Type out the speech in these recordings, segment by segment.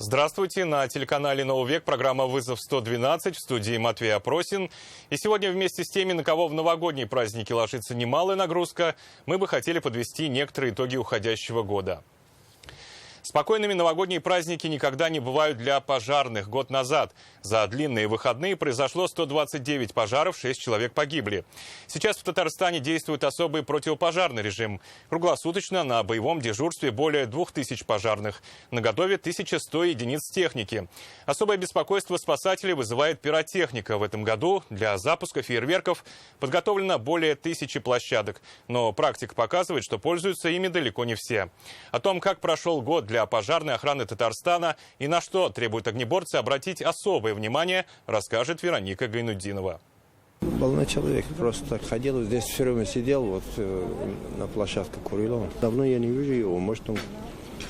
Здравствуйте, на телеканале «Новый век» программа «Вызов-112», в студии Матвей Опросин. И сегодня вместе с теми, на кого в новогодние праздники ложится немалая нагрузка, мы бы хотели подвести некоторые итоги уходящего года. Спокойными новогодние праздники никогда не бывают для пожарных. Год назад за длинные выходные произошло 129 пожаров, 6 человек погибли. Сейчас в Татарстане действует особый противопожарный режим. Круглосуточно на боевом дежурстве более 2000 пожарных. Наготове 1100 единиц техники. Особое беспокойство спасателей вызывает пиротехника. В этом году для запуска фейерверков подготовлено более 1000 площадок. Но практика показывает, что пользуются ими далеко не все. О том, как прошел год для пожарной охраны Татарстана и на что требуют огнеборцы обратить особое внимание, расскажет Вероника Гайнутдинова. Волна человек просто так ходил, здесь все время сидел, вот на площадке курил. Давно я не вижу его, может он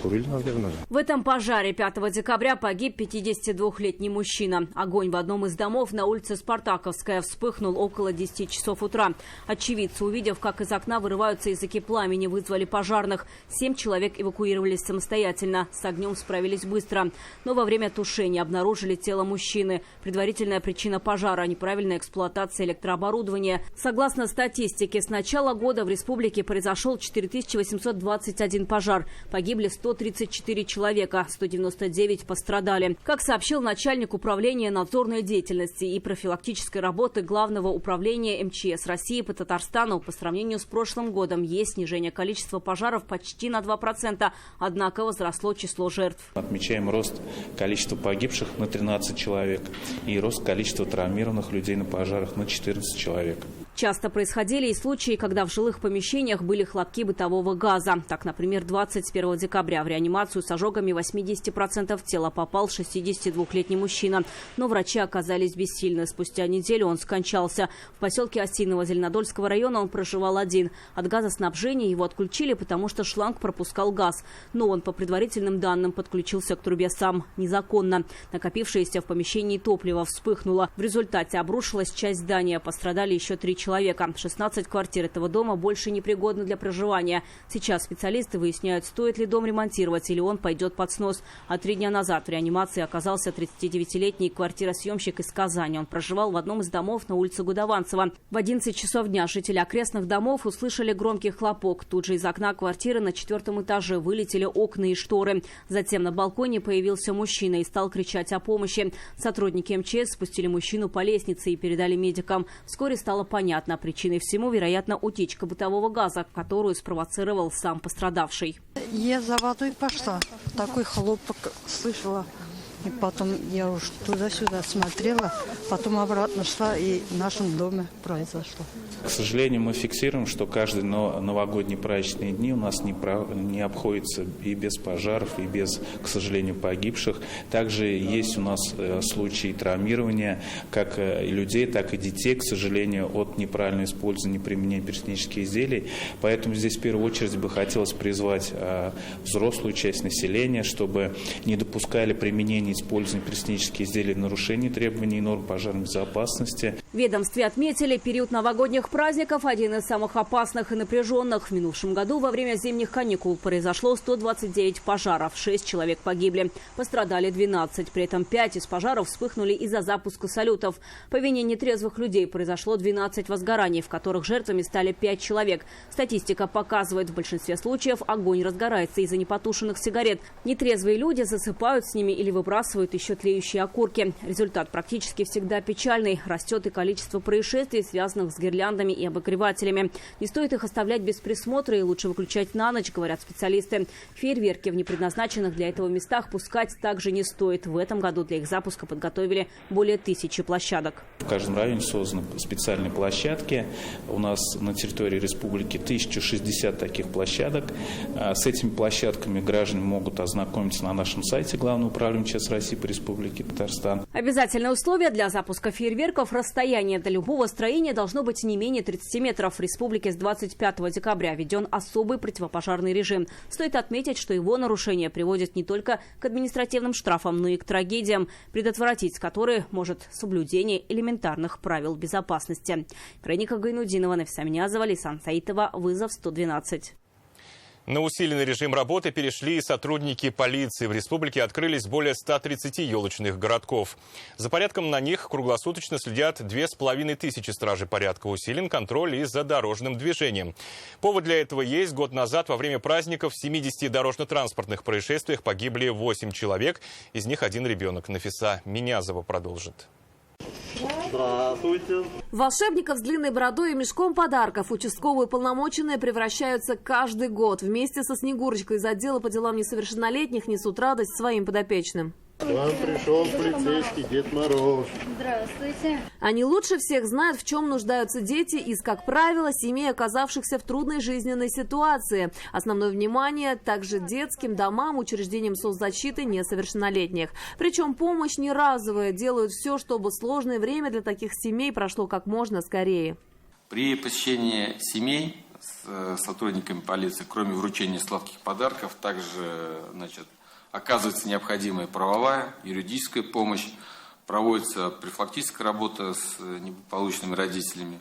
курил, наверное. В этом пожаре 5 декабря погиб 52-летний мужчина. Огонь в одном из домов на улице Спартаковская вспыхнул около 10 часов утра. Очевидцы, увидев, как из окна вырываются языки пламени, вызвали пожарных. 7 человек эвакуировались самостоятельно. С огнем справились быстро. Но во время тушения обнаружили тело мужчины. Предварительная причина пожара – неправильная эксплуатация электрооборудования. Согласно статистике, с начала года в республике произошел 4821 пожар. Погибли 134 человека, 199 пострадали. Как сообщил начальник управления надзорной деятельности и профилактической работы Главного управления МЧС России по Татарстану, по сравнению с прошлым годом есть снижение количества пожаров почти на 2%, однако возросло число жертв. Отмечаем рост количества погибших на 13 человек и рост количества травмированных людей на пожарах на 14 человек. Часто происходили и случаи, когда в жилых помещениях были хлопки бытового газа. Так, например, 21 декабря в реанимацию с ожогами 80% тела попал 62-летний мужчина. Но врачи оказались бессильны. Спустя неделю он скончался. В поселке Осиново Зеленодольского района он проживал один. От газоснабжения его отключили, потому что шланг пропускал газ. Но он, по предварительным данным, подключился к трубе сам незаконно. Накопившееся в помещении топливо вспыхнуло. В результате обрушилась часть здания. Пострадали еще 3 человека. 16 квартир этого дома больше непригодны для проживания. Сейчас специалисты выясняют, стоит ли дом ремонтировать или он пойдет под снос. А 3 дня назад в реанимации оказался 39-летний квартиросъемщик из Казани. Он проживал в одном из домов на улице Гудованцева. В 11 часов дня жители окрестных домов услышали громкий хлопок. Тут же из окна квартиры на 4-м этаже вылетели окна и шторы. Затем на балконе появился мужчина и стал кричать о помощи. Сотрудники МЧС спустили мужчину по лестнице и передали медикам. Вскоре стало понятно, причиной всему, вероятно, утечка бытового газа, которую спровоцировал сам пострадавший. Я за водой пошла. Такой хлопок слышала. И потом я уж туда-сюда смотрела, потом обратно шла, и в нашем доме произошло. К сожалению, мы фиксируем, что каждые новогодние праздничные дни у нас не обходится и без пожаров, и без, к сожалению, погибших. Также есть у нас случаи травмирования как людей, так и детей, к сожалению, от неправильного использования и применения пиротехнических изделий. Поэтому здесь в первую очередь бы хотелось призвать взрослую часть населения, чтобы не допускали применения использования пиротехнических изделий в нарушении требований и норм пожарной безопасности. В ведомстве отметили, период новогодних праздников один из самых опасных и напряженных. В минувшем году во время зимних каникул произошло 129 пожаров, 6 человек погибли. Пострадали 12, при этом 5 из пожаров вспыхнули из-за запуска салютов. По вине нетрезвых людей произошло 12 возгораний, в которых жертвами стали 5 человек. Статистика показывает, в большинстве случаев огонь разгорается из-за непотушенных сигарет. Нетрезвые люди засыпают с ними или выбрасывают еще тлеющие окурки. Результат практически всегда печальный. Растет и количество происшествий, связанных с гирляндами и обогревателями. Не стоит их оставлять без присмотра и лучше выключать на ночь, говорят специалисты. Фейерверки в непредназначенных для этого местах пускать также не стоит. В этом году для их запуска подготовили более 1000 площадок. В каждом районе созданы специальные площадки. У нас на территории республики 1060 таких площадок. С этими площадками граждане могут ознакомиться на нашем сайте Главного управления МЧС России по Республике Татарстан. Обязательное условие для запуска фейерверков – расстояние до любого строения должно быть не менее 30 метров. В республике с 25 декабря введен особый противопожарный режим. Стоит отметить, что его нарушение приводит не только к административным штрафам, но и к трагедиям, предотвратить которые может соблюдение элементарных правил безопасности. Вероника Гайнутдинова, Нафиса Минязова, Лейсан Саитова, Вызов-112. На усиленный режим работы перешли и сотрудники полиции. В республике открылись более 130 елочных городков. За порядком на них круглосуточно следят 2500 стражей порядка. Усилен контроль и за дорожным движением. Повод для этого есть. Год назад во время праздников в 70 дорожно-транспортных происшествиях погибли 8 человек. Из них 1 ребенок. Нафиса Минязова продолжит. Здравствуйте. Волшебников с длинной бородой и мешком подарков участковые уполномоченные превращаются каждый год. Вместе со Снегурочкой из отдела по делам несовершеннолетних несут радость своим подопечным. К вам пришел полицейский Дед Мороз. Здравствуйте. Они лучше всех знают, в чем нуждаются дети из, как правило, семей, оказавшихся в трудной жизненной ситуации. Основное внимание также детским домам, учреждениям соцзащиты несовершеннолетних. Причем помощь не разовая, делают все, чтобы сложное время для таких семей прошло как можно скорее. При посещении семей с сотрудниками полиции, кроме вручения сладких подарков, также оказывается необходимая правовая, юридическая помощь, проводится профилактическая работа с неблагополучными родителями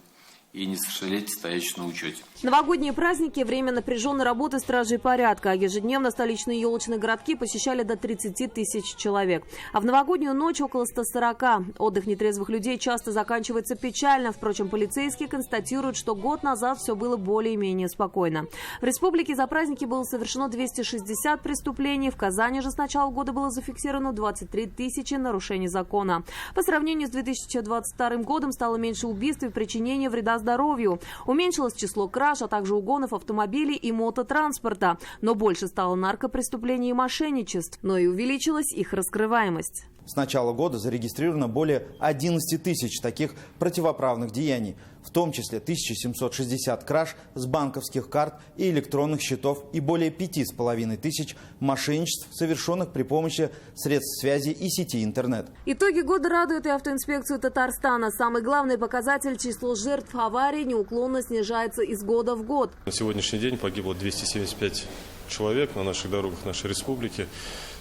и несовершеннолетних, стоящих на учете. Новогодние праздники – время напряженной работы стражей порядка. Ежедневно столичные елочные городки посещали до 30 тысяч человек. А в новогоднюю ночь около 140. Отдых нетрезвых людей часто заканчивается печально. Впрочем, полицейские констатируют, что год назад все было более-менее спокойно. В республике за праздники было совершено 260 преступлений. В Казани же с начала года было зафиксировано 23 тысячи нарушений закона. По сравнению с 2022 годом стало меньше убийств и причинения вреда здоровью. Уменьшилось число краж, а также угонов автомобилей и мототранспорта. Но больше стало наркопреступлений и мошенничеств. Но и увеличилась их раскрываемость. С начала года зарегистрировано более 11 тысяч таких противоправных деяний, в том числе 1760 краж с банковских карт и электронных счетов и более 5500 мошенничеств, совершенных при помощи средств связи и сети интернет. Итоги года радуют и автоинспекцию Татарстана. Самый главный показатель – число жертв аварий неуклонно снижается из года в год. На сегодняшний день погибло 275 человек на наших дорогах нашей республики.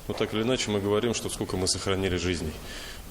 Но так или иначе мы говорим, что сколько мы сохранили жизней.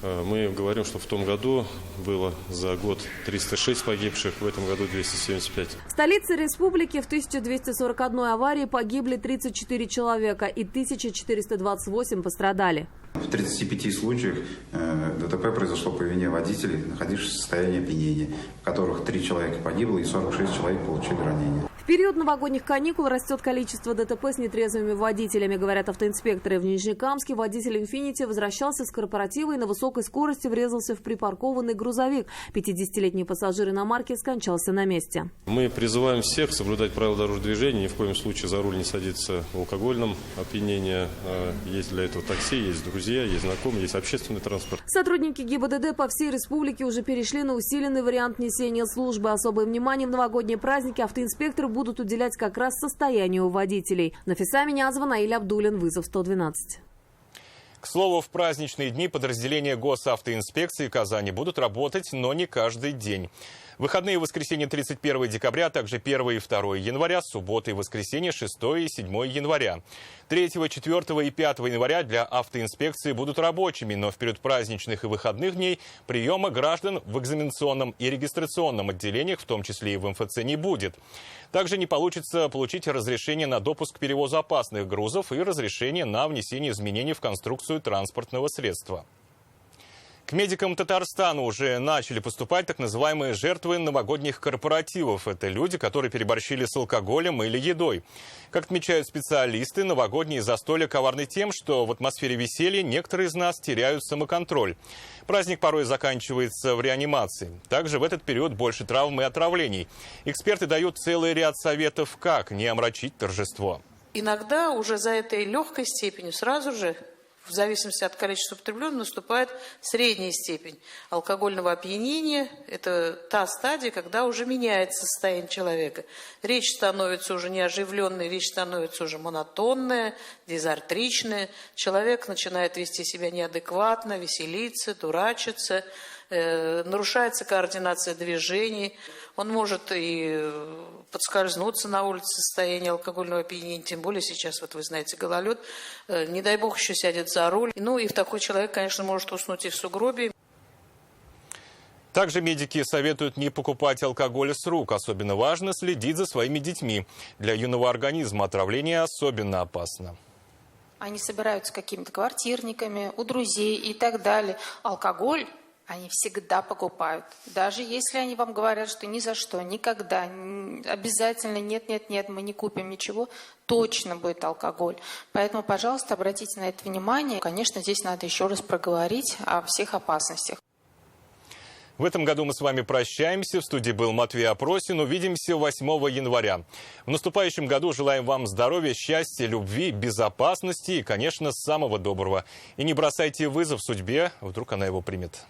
Мы говорим, что в том году было за год 306 погибших, в этом году 275. В столице республики в 1241 аварии погибли 34 человека и 1428 пострадали. В 35 случаях ДТП произошло по вине водителей, находившихся в состоянии опьянения, в которых 3 человека погибло и 46 человек получили ранения. В период новогодних каникул растет количество ДТП с нетрезвыми водителями, говорят автоинспекторы. В Нижнекамске водитель «Инфинити» возвращался с корпоратива и на высокой скорости врезался в припаркованный грузовик. 50-летний пассажир иномарки скончался на месте. Мы призываем всех соблюдать правила дорожного движения, ни в коем случае за руль не садиться в алкогольном опьянении. Есть для этого такси, есть друзья, есть знакомые, есть общественный транспорт. Сотрудники ГИБДД по всей республике уже перешли на усиленный вариант несения службы. Особое внимание в новогодние праздники автоинспекторы будут уделять как раз состоянию водителей. Нафиса Минязова, Наиль Абдулин, вызов 112. К слову, в праздничные дни подразделения госавтоинспекции Казани будут работать, но не каждый день. В выходные и воскресенье 31 декабря, а также 1 и 2 января, субботы и воскресенье 6 и 7 января. 3, 4 и 5 января для автоинспекции будут рабочими, но в период праздничных и выходных дней приема граждан в экзаменационном и регистрационном отделениях, в том числе и в МФЦ, не будет. Также не получится получить разрешение на допуск к перевозу опасных грузов и разрешение на внесение изменений в конструкцию транспортного средства. К медикам Татарстана уже начали поступать так называемые жертвы новогодних корпоративов. Это люди, которые переборщили с алкоголем или едой. Как отмечают специалисты, новогодние застолья коварны тем, что в атмосфере веселья некоторые из нас теряют самоконтроль. Праздник порой заканчивается в реанимации. Также в этот период больше травм и отравлений. Эксперты дают целый ряд советов, как не омрачить торжество. Иногда уже за этой легкой степенью сразу же, в зависимости от количества употребленного, наступает средняя степень алкогольного опьянения. Это та стадия, когда уже меняется состояние человека. Речь становится уже неоживленной, речь становится уже монотонная, дизартричная. Человек начинает вести себя неадекватно, веселиться, дурачиться. Нарушается координация движений. Он может и подскользнуться на улице в состоянии алкогольного опьянения, тем более сейчас, вот вы знаете, гололед. Не дай бог еще сядет за руль. Ну и в такой человек, конечно, может уснуть и в сугробе. Также медики советуют не покупать алкоголь с рук. Особенно важно следить за своими детьми. Для юного организма отравление особенно опасно. Они собираются какими-то квартирниками, у друзей и так далее. Алкоголь они всегда покупают. Даже если они вам говорят, что ни за что, никогда, обязательно нет, мы не купим ничего, точно будет алкоголь. Поэтому, пожалуйста, обратите на это внимание. Конечно, здесь надо еще раз проговорить о всех опасностях. В этом году мы с вами прощаемся. В студии был Матвей Апросин. Увидимся 8 января. В наступающем году желаем вам здоровья, счастья, любви, безопасности и, конечно, самого доброго. И не бросайте вызов судьбе, вдруг она его примет.